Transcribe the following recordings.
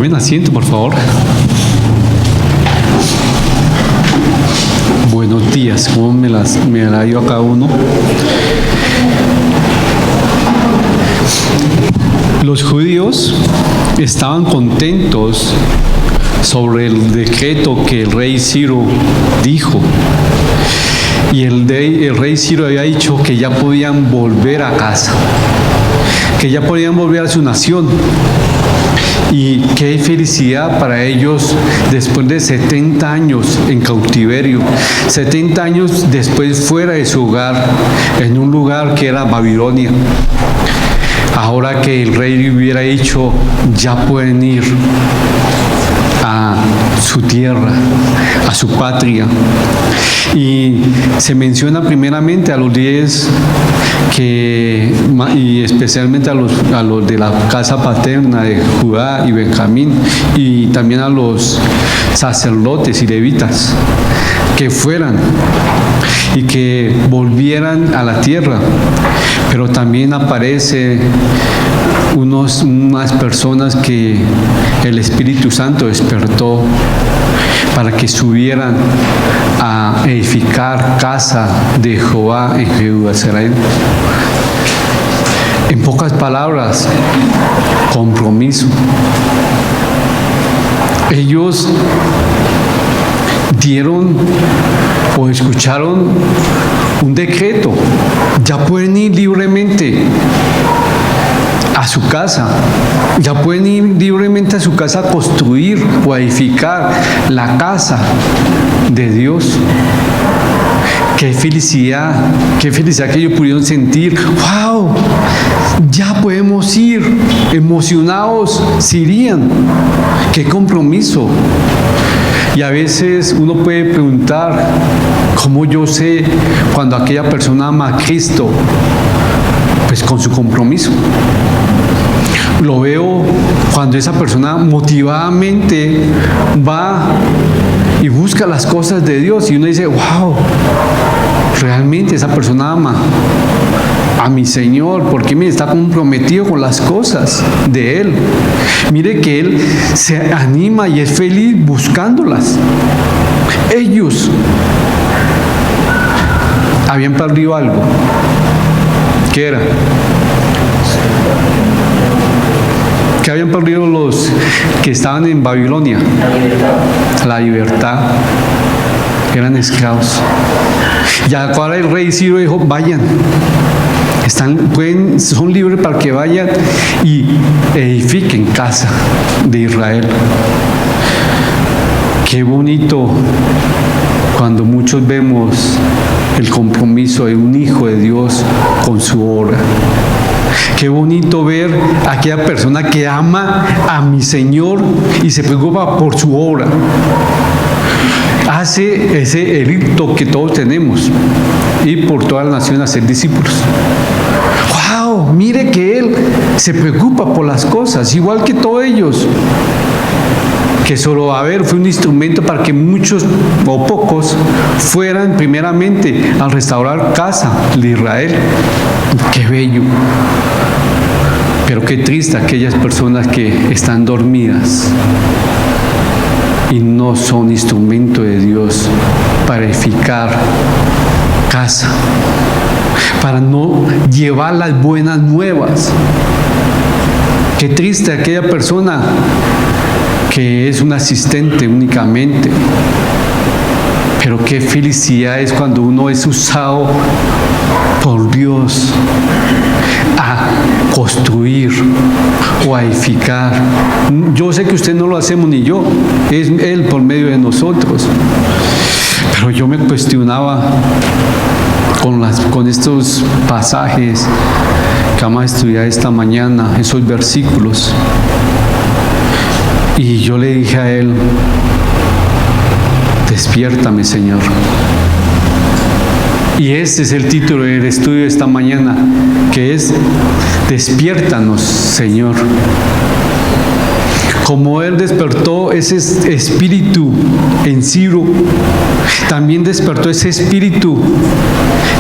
Tomen asiento, por favor. Buenos días, ¿cómo me la dio a cada uno? Los judíos estaban contentos sobre el decreto que el rey Ciro dijo. Y el rey Ciro había dicho que ya podían volver a casa, que ya podían volver a su nación. Y qué felicidad para ellos después de 70 años en cautiverio, 70 años después fuera de su hogar, en un lugar que era Babilonia. Ahora que el rey hubiera dicho, ya pueden ir a su tierra, a su patria. Y se menciona primeramente a los 10 y especialmente a los de la casa paterna de Judá y Benjamín, y también a los sacerdotes y levitas que fueran y que volvieran a la tierra. Pero también aparece unas personas que el Espíritu Santo despertó para que subieran a edificar casa de Jehová en Jerusalén. En pocas palabras, compromiso. Ellos dieron o escucharon un decreto, ya pueden ir libremente a su casa, ya pueden ir libremente a su casa a construir o a edificar la casa de Dios. Qué felicidad que ellos pudieron sentir. ¡Wow! Ya podemos ir, emocionados se irían. ¡Qué compromiso! Y a veces uno puede preguntar, ¿cómo yo sé cuando aquella persona ama a Cristo? Pues con su compromiso. Lo veo cuando esa persona motivadamente va y busca las cosas de Dios y uno dice, wow, realmente esa persona ama a mi Señor, porque mire, está comprometido con las cosas de Él. Mire que Él se anima y es feliz buscándolas. Ellos habían perdido algo. ¿Qué era? ¿Qué habían perdido los que estaban en Babilonia? La libertad. Eran esclavos. Y ahora el rey Ciro dijo, vayan. Son libres para que vayan y edifiquen casa de Israel. Qué bonito cuando muchos vemos el compromiso de un hijo de Dios con su obra. Qué bonito ver a aquella persona que ama a mi Señor y se preocupa por su obra. Hace ese edicto que todos tenemos, ir por toda la nación a ser discípulos. ¡Wow! Mire que Él se preocupa por las cosas, igual que todos ellos. Que solo fue un instrumento para que muchos o pocos fueran primeramente a restaurar casa de Israel. ¡Qué bello! Pero qué triste aquellas personas que están dormidas y no son instrumento de Dios para edificar casa, para no llevar las buenas nuevas. Qué triste aquella persona que es un asistente únicamente. Pero qué felicidad es cuando uno es usado por Dios a construir o a edificar. Yo sé que usted no lo hacemos ni yo, es Él por medio de nosotros. Pero yo me cuestionaba con estos pasajes que vamos a estudiar esta mañana, esos versículos. Y yo le dije a Él, despiértame, Señor. Y este es el título del estudio de esta mañana, que es despiértanos, Señor. Como Él despertó ese espíritu en Ciro, también despertó ese espíritu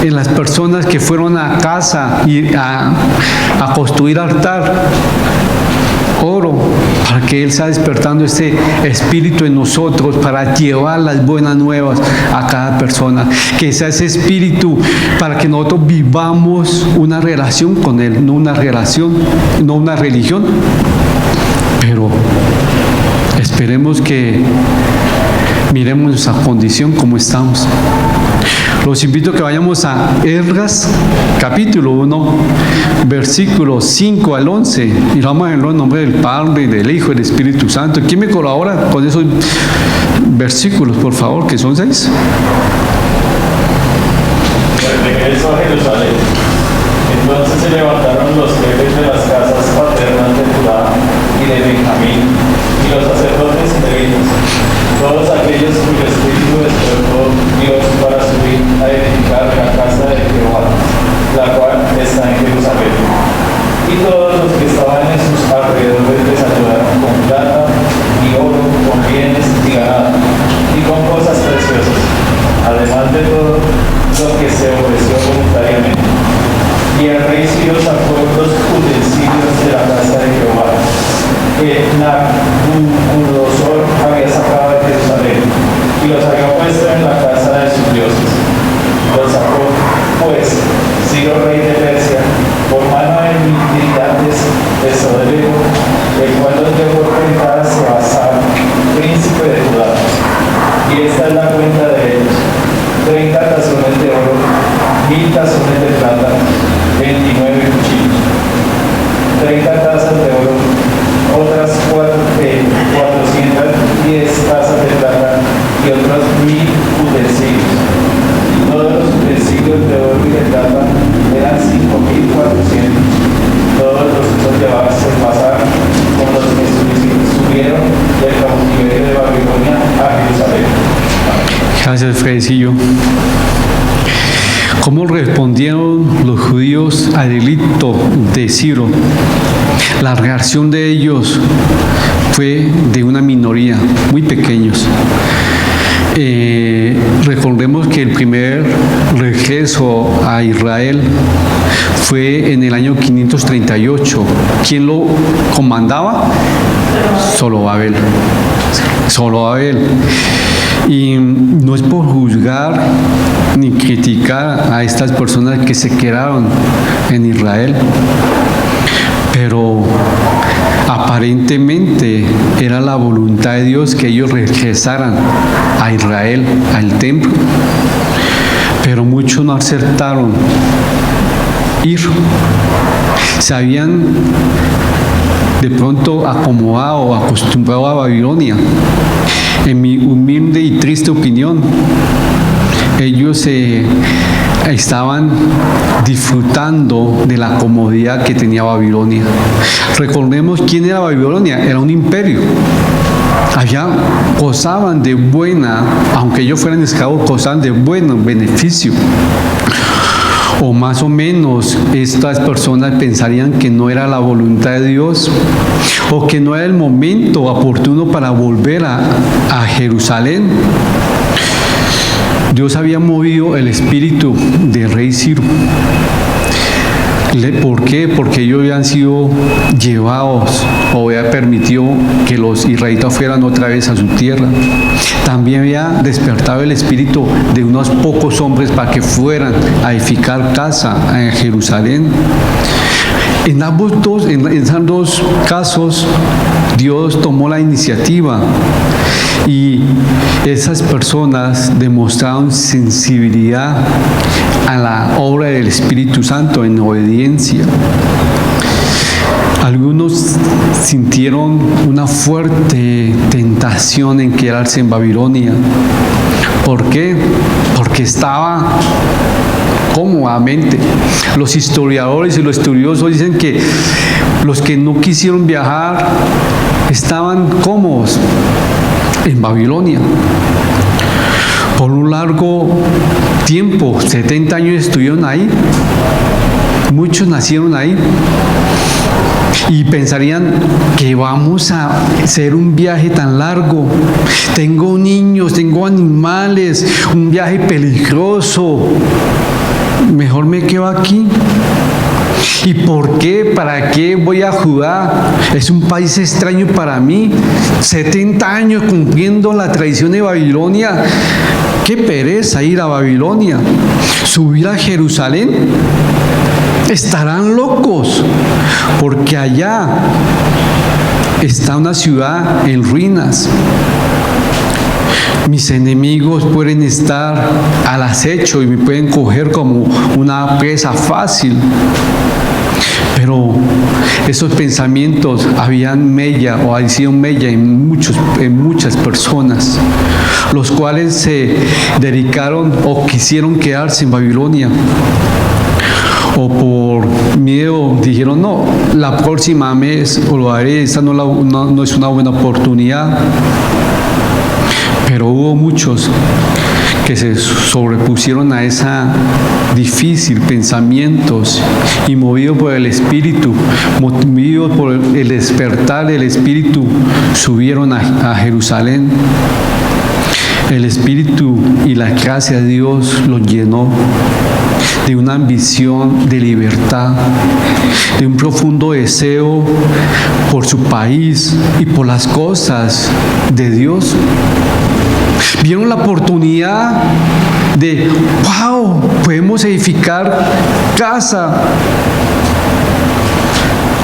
en las personas que fueron a casa y a construir altar, oro, para que Él sea despertando este espíritu en nosotros para llevar las buenas nuevas a cada persona. Que sea ese espíritu para que nosotros vivamos una relación con Él, no una religión, pero esperemos que miremos nuestra condición como estamos. Los invito a que vayamos a Esdras, capítulo 1, versículos 5 al 11. Y vamos a verlo en nombre del Padre, del Hijo y del Espíritu Santo. ¿Quién me colabora con esos versículos, por favor, que son 6? Regresó a Jerusalén. Entonces se levantaron los jefes de las casas paternas de Judá y de Benjamín, y los sacerdotes levitas, todos aquellos cuyo espíritu despertó Dios para subir a edificar la casa de Jehová, la cual está en Jerusalén. Y todos los que estaban en sus alrededores les ayudaron con plata y oro, con bienes y ganado, y con cosas preciosas, además de todo lo que se ofreció voluntariamente. Y el rey Ciro sacó los utensilios de la casa de Jehová, que Nabucodonosor había sacado de Jerusalén, y los había puesto en la casa de sus dioses. Los sacó, pues, Ciro rey de Persia, por mano de Miltiades de Sodero, el cual los llevó a enfrentar a Sebassar, príncipe de Judá. Y esta es la cuenta de ellos: 30 tazones de oro, 1000 tazones de plata, 29 cuchillos, 30 tazas de oro, otras 410 tazas de plata y otros 1000 utensilios. Y todos los utensilios de oro y de plata eran 5400. Todos los hijos de Abas se pasaron con los que subieron del cautiverio de Babilonia a Jerusalén. Gracias, Fredecillo. ¿Cómo respondieron los judíos al edicto de Ciro? La reacción de ellos fue de una minoría, muy pequeños. Recordemos que el primer regreso a Israel fue en el año 538. ¿Quién lo comandaba? Zorobabel. Y no es por juzgar ni criticar a estas personas que se quedaron en Israel, pero aparentemente era la voluntad de Dios que ellos regresaran a Israel, al templo, pero muchos no aceptaron ir. Se habían de pronto acomodado o acostumbrado a Babilonia. En mi humilde y triste opinión, ellos estaban disfrutando de la comodidad que tenía Babilonia. Recordemos quién era Babilonia, era un imperio. Allá gozaban de buena, aunque ellos fueran esclavos, gozaban de buenos beneficios. O más o menos estas personas pensarían que no era la voluntad de Dios o que no era el momento oportuno para volver a Jerusalén. Dios había movido el espíritu del rey Ciro. ¿Por qué? Porque ellos habían sido llevados o había permitido que los israelitas fueran otra vez a su tierra. También había despertado el espíritu de unos pocos hombres para que fueran a edificar casa en Jerusalén. En esos dos casos, Dios tomó la iniciativa y esas personas demostraron sensibilidad a la obra del Espíritu Santo en obediencia. Algunos sintieron una fuerte tentación en quedarse en Babilonia. ¿Por qué? Porque estaba cómodamente. Los historiadores y los estudiosos dicen que los que no quisieron viajar estaban cómodos en Babilonia. Por un largo tiempo, 70 años estuvieron ahí. Muchos nacieron ahí. Y pensarían que vamos a hacer un viaje tan largo. Tengo niños, tengo animales, un viaje peligroso. Mejor me quedo aquí. ¿Y por qué? ¿Para qué voy a Judá? Es un país extraño para mí. 70 años cumpliendo la tradición de Babilonia. Qué pereza ir a Babilonia. Subir a Jerusalén. Estarán locos, porque allá está una ciudad en ruinas. Mis enemigos pueden estar al acecho y me pueden coger como una presa fácil. Pero esos pensamientos habían mella o hicieron mella en muchas personas, los cuales se dedicaron o quisieron quedarse en Babilonia. O por miedo dijeron, no, la próxima mes lo haré, esta no es una buena oportunidad. Pero hubo muchos que se sobrepusieron a esa difícil pensamientos y movidos por el Espíritu, movidos por el despertar del Espíritu, subieron a Jerusalén. El Espíritu y la gracia de Dios los llenó de una ambición de libertad, de un profundo deseo por su país y por las cosas de Dios. Vieron la oportunidad de, wow, podemos edificar casa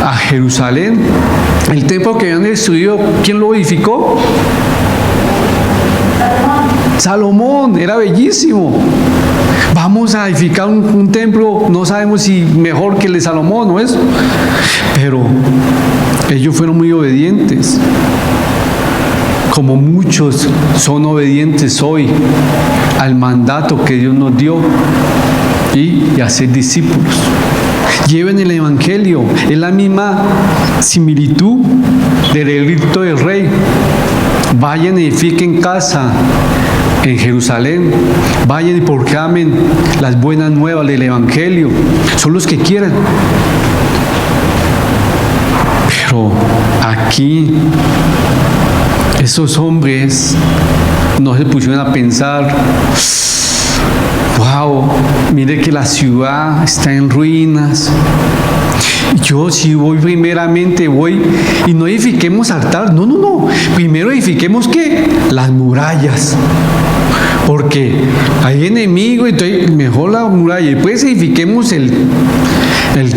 a Jerusalén. El templo que habían destruido, ¿quién lo edificó? Salomón, era bellísimo. Vamos a edificar un templo, no sabemos si mejor que el de Salomón, ¿no es? Pero ellos fueron muy obedientes, como muchos son obedientes hoy al mandato que Dios nos dio y a ser discípulos. Lleven el Evangelio, es la misma similitud del edicto del rey. Vayan y edifiquen casa en Jerusalén, vayan y proclamen las buenas nuevas del Evangelio. Son los que quieran. Pero aquí esos hombres no se pusieron a pensar, wow, mire que la ciudad está en ruinas. Yo si voy primeramente voy y no edifiquemos altar, no, primero edifiquemos ¿qué? Las murallas, porque hay enemigo, entonces mejor la muralla, y después edifiquemos el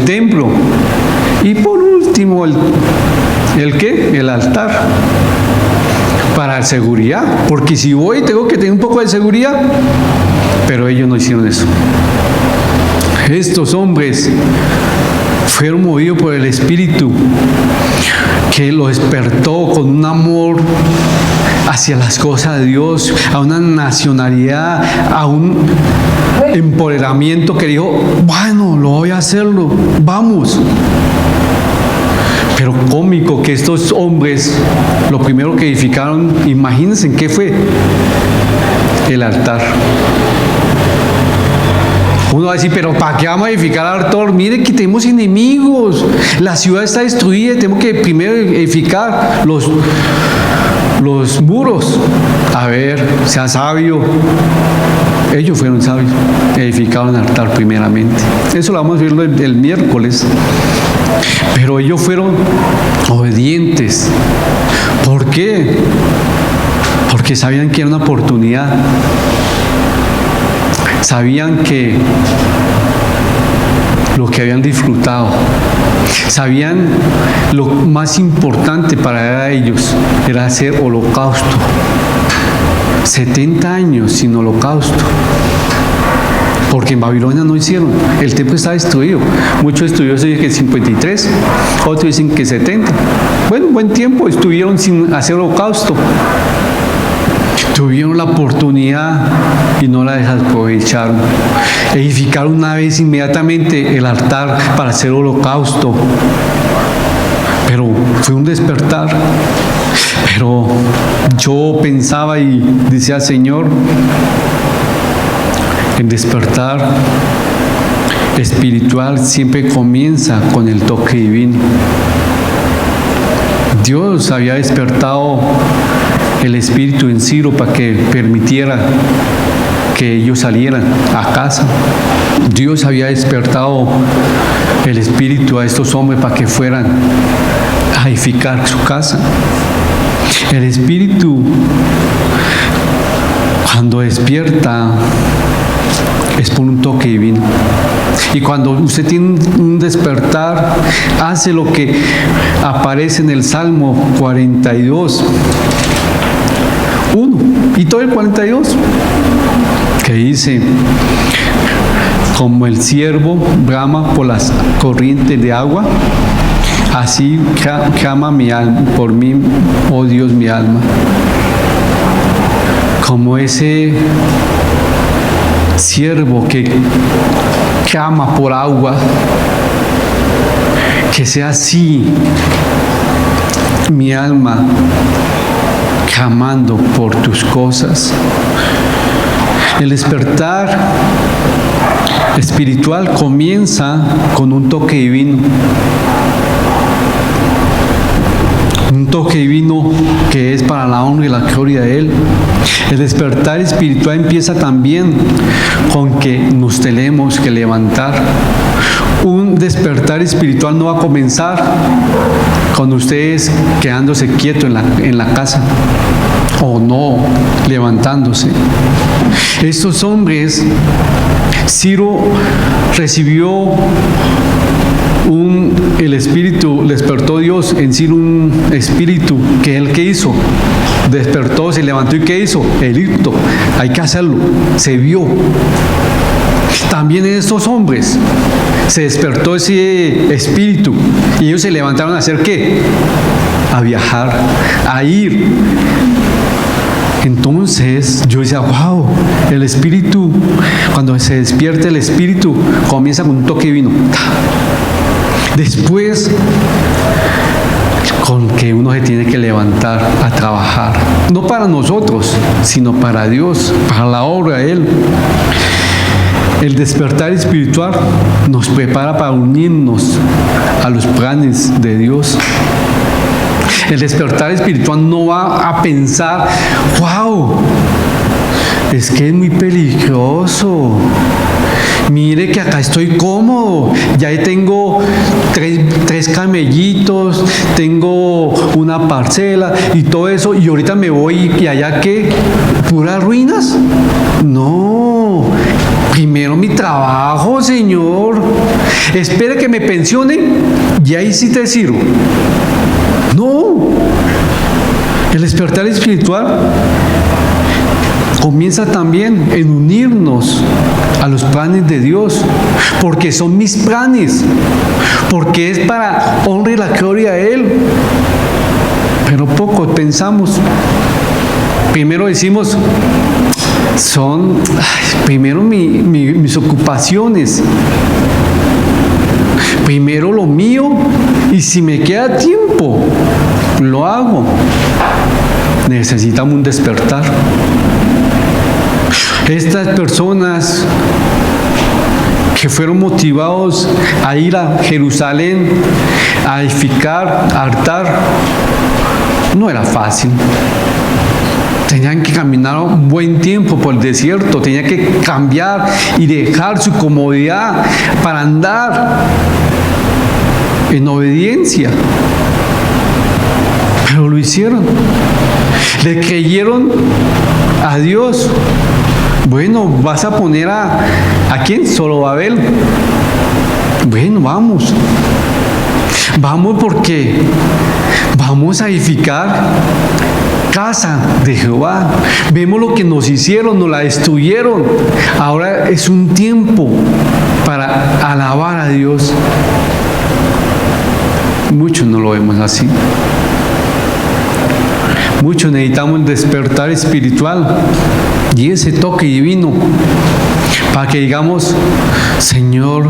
templo, y por último ¿el qué? El altar, para seguridad, porque si voy tengo que tener un poco de seguridad, pero ellos no hicieron eso. Estos hombres fueron movidos por el Espíritu, que los despertó con un amor hacia las cosas de Dios, a una nacionalidad, a un empoderamiento que dijo, bueno, lo voy a hacerlo, vamos. Pero cómico que estos hombres, lo primero que edificaron, imagínense qué fue, el altar. Uno va a decir, pero ¿para qué vamos a edificar altar? Mire que tenemos enemigos, la ciudad está destruida, tenemos que primero edificar los muros. A ver, sea sabio. Ellos fueron sabios, edificaron el altar primeramente. Eso lo vamos a ver el miércoles. Pero ellos fueron obedientes. ¿Por qué? Porque sabían que era una oportunidad. Sabían que lo que habían disfrutado, sabían lo más importante para ellos era hacer holocausto. 70 años sin holocausto, porque en Babilonia no hicieron, el templo está destruido. Muchos estudiosos dicen que 53, otros dicen que 70. Bueno, un buen tiempo estuvieron sin hacer holocausto. Tuvieron la oportunidad y no la desaprovecharon. Edificaron una vez inmediatamente el altar para hacer holocausto. Pero fue un despertar. Pero yo pensaba y decía, Señor, el despertar espiritual siempre comienza con el toque divino. Dios había despertado el espíritu en Ciro para que permitiera que ellos salieran a casa. Dios había despertado el espíritu a estos hombres para que fueran a edificar su casa. El espíritu, cuando despierta, es por un toque divino. Y cuando usted tiene un despertar, hace lo que aparece en el Salmo 42, 1 y todo el 42, que dice: como el ciervo brama por las corrientes de agua, así clama mi alma por mí, oh Dios, mi alma. Como ese ciervo que clama por agua, que sea así mi alma clamando por tus cosas. El despertar espiritual comienza con un toque divino. Un toque divino que es para la honra y la gloria de Él. El despertar espiritual empieza también con que nos tenemos que levantar. Un despertar espiritual no va a comenzar con ustedes quedándose quietos en la casa o no levantándose. Estos hombres, Ciro recibió el espíritu, despertó Dios en Ciro un espíritu que él, ¿qué hizo? Despertó, se levantó y ¿qué hizo? Edicto, hay que hacerlo, se vio. También en estos hombres se despertó ese espíritu y ellos se levantaron a hacer ¿qué? A viajar, a ir. Entonces yo decía, wow, el espíritu, cuando se despierta el espíritu, comienza con un toque divino. Después, con que uno se tiene que levantar a trabajar, no para nosotros, sino para Dios, para la obra de Él. El despertar espiritual nos prepara para unirnos a los planes de Dios. El despertar espiritual no va a pensar, wow, es que es muy peligroso. Mire que acá estoy cómodo, ya tengo tres camellitos, tengo una parcela y todo eso, y ahorita me voy y allá ¿qué? ¿Puras ruinas? No, primero mi trabajo, Señor. Espere que me pensione y ahí sí te sirvo. No, el despertar espiritual comienza también en unirnos a los planes de Dios, porque son mis planes, porque es para honra y la gloria de Él. Pero poco pensamos. Primero decimos, primero mis ocupaciones, primero lo mío, y si me queda tiempo, lo hago. Necesitamos un despertar. Estas personas que fueron motivados a ir a Jerusalén, a edificar, a hartar, no era fácil. Tenían que caminar un buen tiempo por el desierto, tenían que cambiar y dejar su comodidad para andar en obediencia. Pero lo hicieron. Le creyeron a Dios. Bueno, vas a poner ¿a quién? Zorobabel. Bueno, vamos. Vamos porque vamos a edificar casa de Jehová. Vemos lo que nos hicieron, nos la destruyeron. Ahora es un tiempo para alabar a Dios. Muchos no lo vemos así. Muchos necesitamos el despertar espiritual y ese toque divino para que digamos, Señor,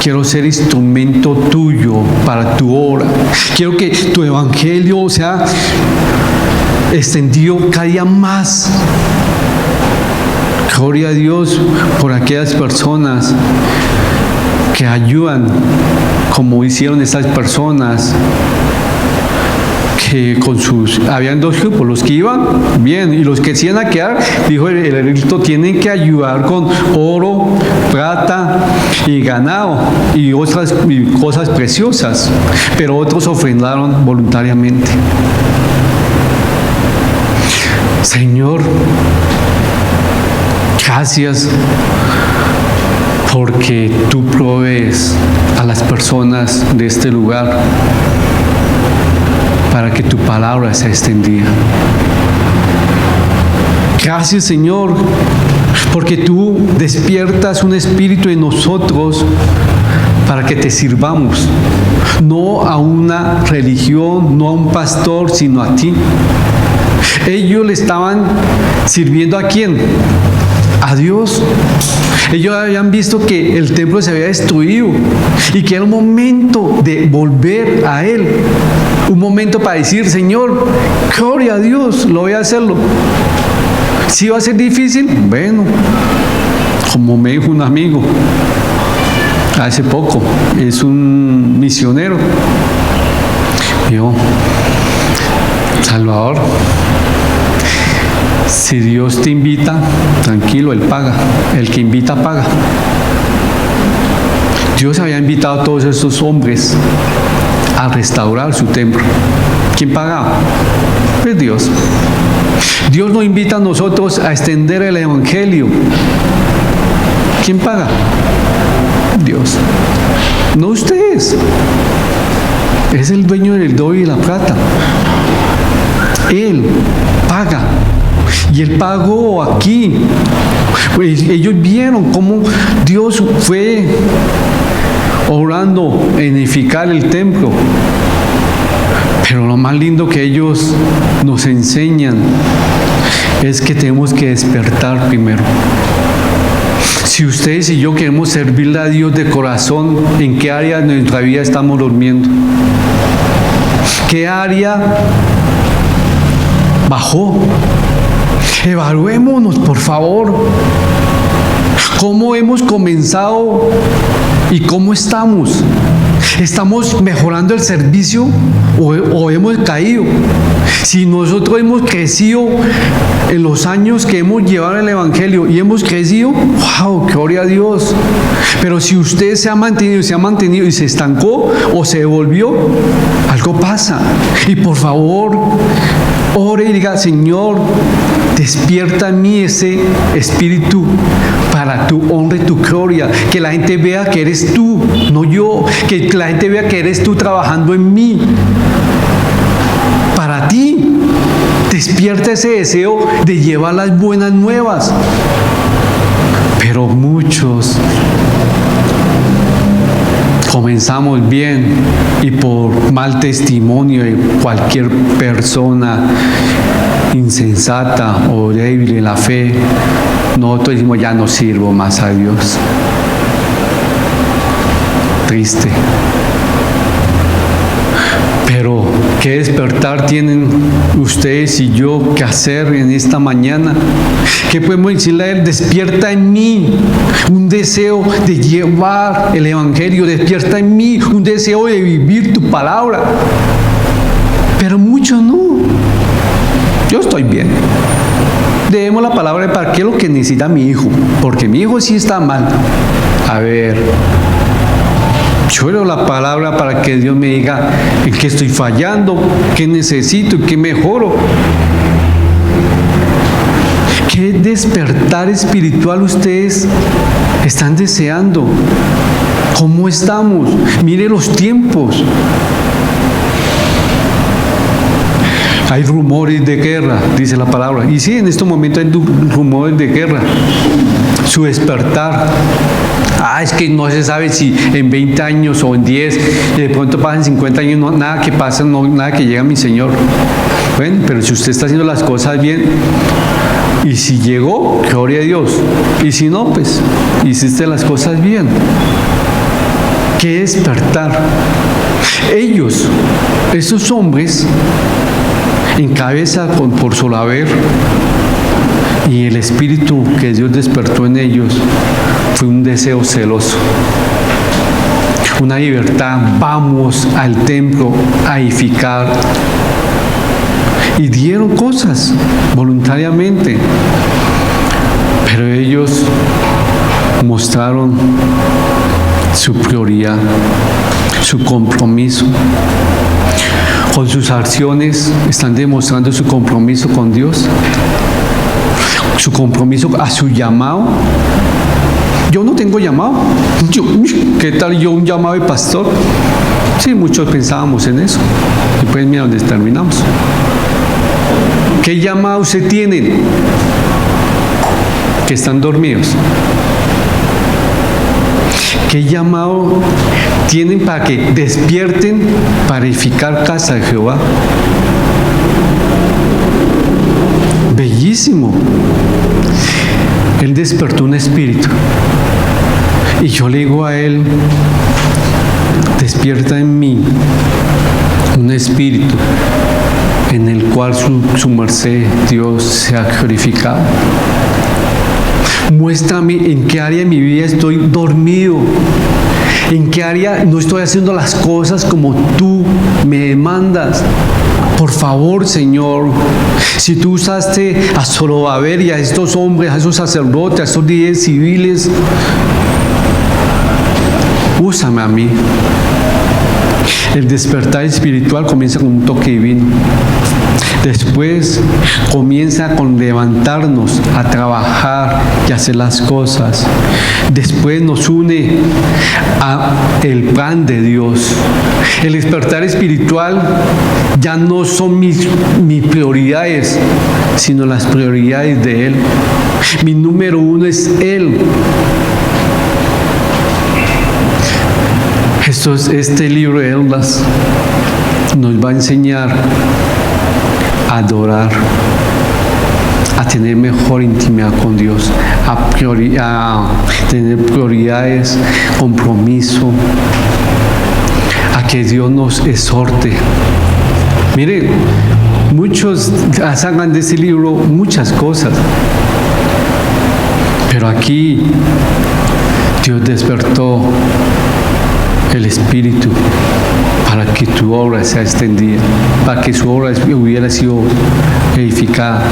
quiero ser instrumento tuyo para tu obra. Quiero que tu evangelio sea extendido cada día más. Gloria a Dios por aquellas personas que ayudan, como hicieron estas personas, que habían dos grupos, los que iban bien y los que se iban a quedar, dijo el edicto, tienen que ayudar con oro, plata y ganado y otras cosas preciosas, pero otros ofrendaron voluntariamente. Señor, gracias porque tú provees a las personas de este lugar para que tu palabra sea extendida. Gracias, Señor, porque tú despiertas un espíritu en nosotros para que te sirvamos, no a una religión, no a un pastor, sino a ti. Ellos le estaban sirviendo ¿a quién? A Dios. Ellos habían visto que el templo se había destruido y que era un momento de volver a Él. Un momento para decir, Señor, gloria a Dios, lo voy a hacerlo. Si va a ser difícil, bueno, como me dijo un amigo hace poco, es un misionero. Yo, Salvador, si Dios te invita, tranquilo, Él paga. El que invita, paga. Dios había invitado a todos estos hombres a restaurar su templo. ¿Quién pagaba? Pues Dios. Dios nos invita a nosotros a extender el Evangelio. ¿Quién paga? Dios. No ustedes. Es el dueño del oro y la plata. Él paga. Y Él pagó aquí. Pues ellos vieron cómo Dios fue obrando en edificar el templo. Pero lo más lindo que ellos nos enseñan es que tenemos que despertar primero. Si ustedes y yo queremos servirle a Dios de corazón, ¿en qué área de nuestra vida estamos durmiendo? ¿Qué área bajó? Evaluémonos, por favor. ¿Cómo hemos comenzado y cómo estamos? ¿Estamos mejorando el servicio o hemos caído? Si nosotros hemos crecido en los años que hemos llevado el Evangelio y hemos crecido, ¡wow! ¡Gloria a Dios! Pero si usted se ha mantenido y se estancó o se devolvió, algo pasa. Y por favor, ore y diga, Señor, despierta en mí ese espíritu para tu honra y tu gloria. Que la gente vea que eres tú, no yo. Que la gente vea que eres tú trabajando en mí. Para ti, despierta ese deseo de llevar las buenas nuevas. Pero muchos comenzamos bien y por mal testimonio de cualquier persona insensata o débil en la fe, nosotros decimos, ya no sirvo más a Dios. Triste. Pero ¿qué despertar tienen ustedes y yo que hacer en esta mañana? ¿Qué podemos decirle a Él? Despierta en mí un deseo de llevar el Evangelio, despierta en mí un deseo de vivir tu palabra. Pero muchos no. Yo estoy bien. Debemos la palabra de para qué es lo que necesita mi hijo, porque mi hijo sí está mal. A ver, yo leo la palabra para que Dios me diga en qué estoy fallando, qué necesito y qué mejoro. ¿Qué despertar espiritual ustedes están deseando? ¿Cómo estamos? Mire los tiempos. Hay rumores de guerra, dice la palabra. Y sí, en estos momentos hay rumores de guerra. Su despertar. Es que no se sabe si en 20 años o en 10, y de pronto pasan 50 años, no, nada que pasa, no, nada que llega a mi Señor. Bueno, pero si usted está haciendo las cosas bien, y si llegó, gloria a Dios. Y si no, pues hiciste las cosas bien. ¿Qué despertar? Ellos, esos hombres, en cabeza por Solaver, y el espíritu que Dios despertó en ellos fue un deseo celoso, una libertad. Vamos al templo a edificar, y dieron cosas voluntariamente, pero ellos mostraron su prioridad, su compromiso. Con sus acciones están demostrando su compromiso con Dios, su compromiso a su llamado. Yo no tengo llamado. ¿Qué tal yo un llamado de pastor? Sí, muchos pensábamos en eso. Y pues mira dónde terminamos. ¿Qué llamado se tienen? Que están dormidos. ¿Qué llamado tienen para que despierten para edificar casa de Jehová? Bellísimo. Él despertó un espíritu. Y yo le digo a él, despierta en mí un espíritu en el cual su merced, Dios, sea glorificado. Muéstrame en qué área de mi vida estoy dormido, en qué área no estoy haciendo las cosas como tú me demandas. Por favor, Señor, si tú usaste a Zorobabel y a estos hombres, a esos sacerdotes, a estos líderes civiles, úsame a mí. El despertar espiritual comienza con un toque divino. Después comienza con levantarnos a trabajar y hacer las cosas. Después nos une a el plan de Dios. El despertar espiritual ya no son mis prioridades, sino las prioridades de Él. Mi número uno es Él. Este libro de Esdras nos va a enseñar a adorar, a tener mejor intimidad con Dios, a tener prioridades, compromiso, a que Dios nos exhorte. Miren, muchos sacan de ese libro muchas cosas, pero aquí Dios despertó el Espíritu para que tu obra sea extendida, para que su obra hubiera sido edificada.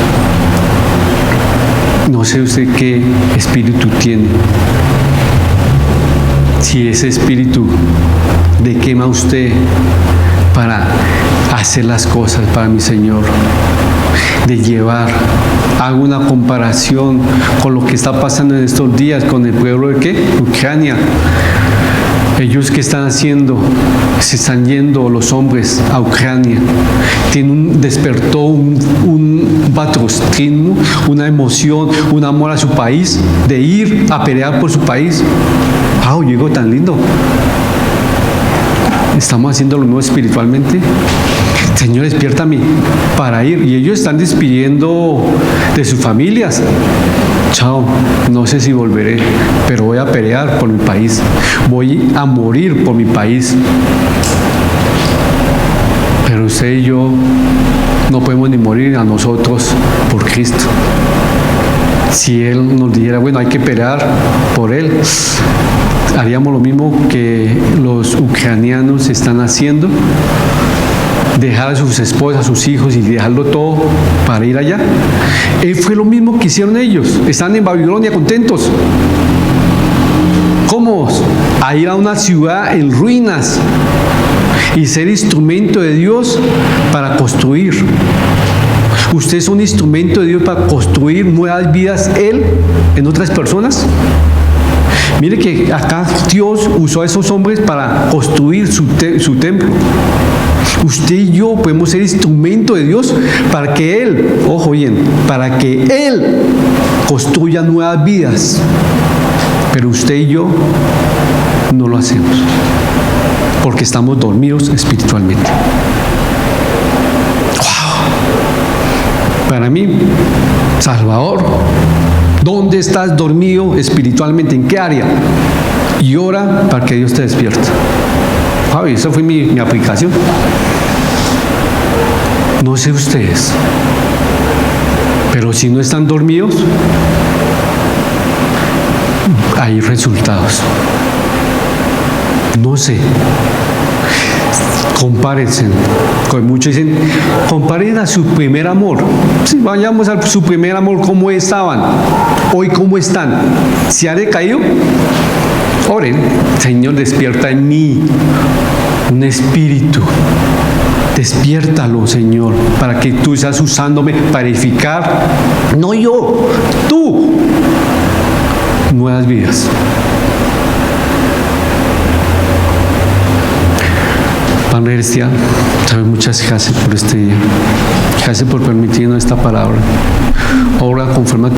No sé usted qué espíritu tiene. Si ese espíritu le quema a usted para hacer las cosas para mi Señor, de llevar. Hago una comparación con lo que está pasando en estos días con el pueblo de ¿qué? Ucrania. Ellos que están haciendo, se están yendo los hombres a Ucrania. Despertó un patriotismo, una emoción, un amor a su país, de ir a pelear por su país. ¡Wow! Llegó tan lindo. ¿Estamos haciendo lo mismo espiritualmente? Señor, despiértame para ir. Y ellos están despidiendo de sus familias. Chao, no sé si volveré, pero voy a pelear por mi país. Voy a morir por mi país. Pero usted y yo no podemos ni morir a nosotros por Cristo. Si Él nos dijera, bueno, hay que pelear por Él, haríamos lo mismo que los ucranianos están haciendo. Dejar a sus esposas, a sus hijos y dejarlo todo para ir allá. Fue lo mismo que hicieron ellos. Están en Babilonia contentos, cómodos, a ir a una ciudad en ruinas y ser instrumento de Dios para construir. ¿Usted es un instrumento de Dios para construir nuevas vidas Él en otras personas? Mire que acá Dios usó a esos hombres para construir su templo. Usted y yo podemos ser instrumento de Dios para que Él, ojo bien, para que Él construya nuevas vidas. Pero usted y yo no lo hacemos porque estamos dormidos espiritualmente. ¡Wow! Para mí, Salvador, ¿dónde estás dormido espiritualmente? ¿En qué área? Y ora para que Dios te despierte. Javi, esa fue mi aplicación. No sé ustedes, pero si no están dormidos, hay resultados. No sé. Compárense. Muchos dicen, comparen a su primer amor. Sí, vayamos a su primer amor, cómo estaban, hoy cómo están. ¿Se ha decaído? Oren, Señor, despierta en mí un espíritu. Despiértalo, Señor, para que tú estás usándome para edificar, no yo, tú, nuevas vidas. Padre Celestial, sabes, muchas gracias por este día. Gracias por permitirnos esta palabra. Ahora, conforme a